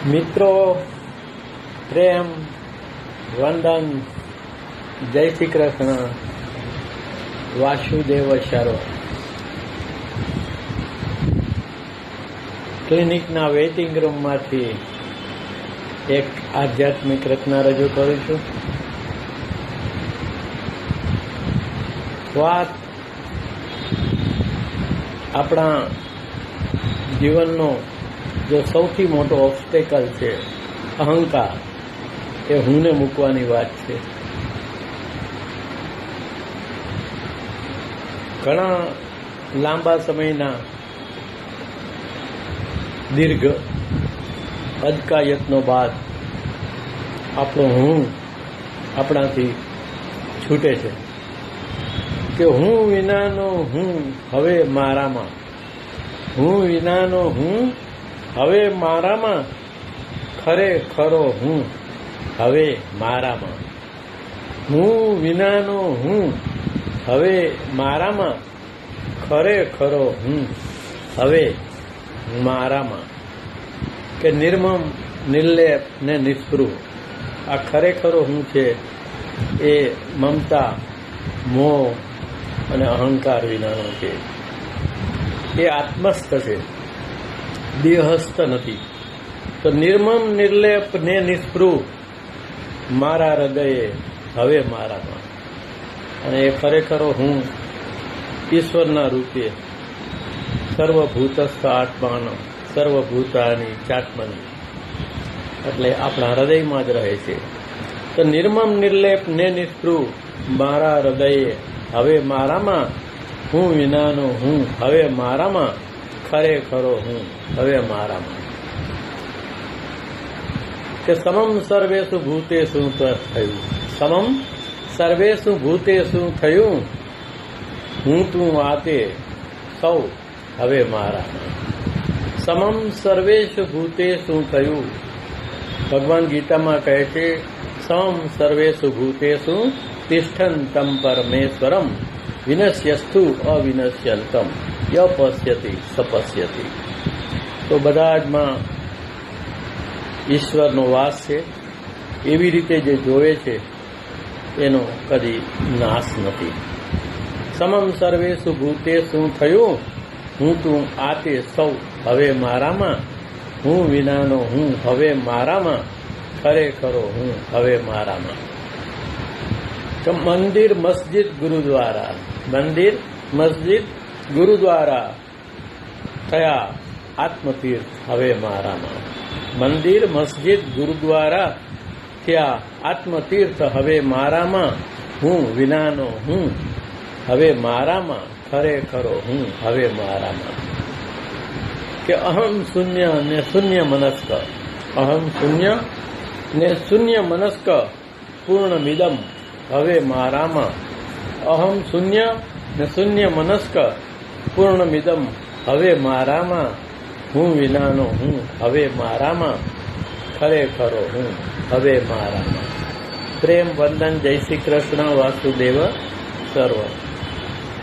મિત્રો, પ્રેમ, વંદન, જય શ્રી કૃષ્ણ, વાસુદેવ શરો. ક્લિનિકના વેઇટિંગ રૂમમાંથી એક આધ્યાત્મિક રચના રજૂ કરું છું. વાત આપણા જીવનનો જો સૌથી મોટો ઓબ્સ્ટેકલ છે અહંકાર, એ હુંને મૂકવાની વાત છે. ઘણા લાંબા સમયના દીર્ઘ અદકાયતનો બાદ આપણો હું આપણાથી છૂટે છે કે હું વિનાનો હું હવે મારામાં, હું વિનાનો હું હવે મારામાં, ખરેખરો હું હવે મારામાં, હું વિનાનો હું હવે મારામાં, ખરેખરો હું હવે મારામાં. કે નિર્મમ, નિર્લેપ ને નિસ્પૃહ, આ ખરેખરો હું છે એ મમતા, મોહ અને અહંકાર વિનાનો છે. એ આત્મસ્થ છે, દેહસ્થ નથી. તો નિર્મમ, નિર્લેપ ને નિસ્પૃહ મારા હૃદયે હવે મારામાં. અને એ ખરેખરો હું ઈશ્વરના રૂપે સર્વભૂતસ્થ આત્માનો સર્વભૂતાની ચાત્મની, એટલે આપણા હૃદયમાં જ રહે છે. તો નિર્મમ, નિર્લેપ ને નિસ્પૃહ મારા હૃદયે હવે મારામાં, હું વિનાનો હું હવે મારામાં, ખરેખરો હું હવે મારામાં. કે સમમ સર્વેષુ ભૂતેષુ થયું, સમમ સર્વેષુ ભૂતેષુ થયું, હું તું આતે સૌ હવે મારામાં. સમમ સર્વેષુ ભૂતેષુ થયું. ભગવાન ગીતામાં કહે છે, સમમ સર્વેષુ ભૂતેષુ તિષ્ઠન્તમ પરમેશ્વરમ વિનશ્યસ્તુ અવિનશ્યંતમ ય પશ્યતિ સપશ્યતિ. તો બધા જમાં ઈશ્વરનો વાસ છે. એવી રીતે જે જોવે છે એનો કદી નાશ નથી. સમમ સર્વેષુ ભૂતેષુ થયું, હું તું આતે સૌ હવે મારામાં, હું વિનાનો હું હવે મારામાં, ખરેખરો હું હવે મારામાં. તો મંદિર, મસ્જિદ, ગુરુદ્વારા, મંદિર, મસ્જિદ, ગુરુદ્વારા થયા આત્મતીર્થ હવે મારામાં. મંદિર, મસ્જિદ, ગુરુદ્વારા થયા આત્મતીર્થ હવે મારામાં, હું વિનાનો હું હવે મારામાં, ખરેખરો હું હવે મારામાં. કે અહમ શૂન્ય ને શૂન્ય મનસ્ક, અહમ શૂન્ય ને શૂન્ય મનસ્ક પૂર્ણમિદમ હવે મારામાં. અહમ શૂન્ય ને શૂન્ય મનસ્ક પૂર્ણમિદમ હવે મારામાં, હું વિનાનો હું હવે મારામાં, ખરેખરો હું હવે મારામાં. પ્રેમ, વંદન, જય શ્રી કૃષ્ણ, વાસુદેવ સર્વ.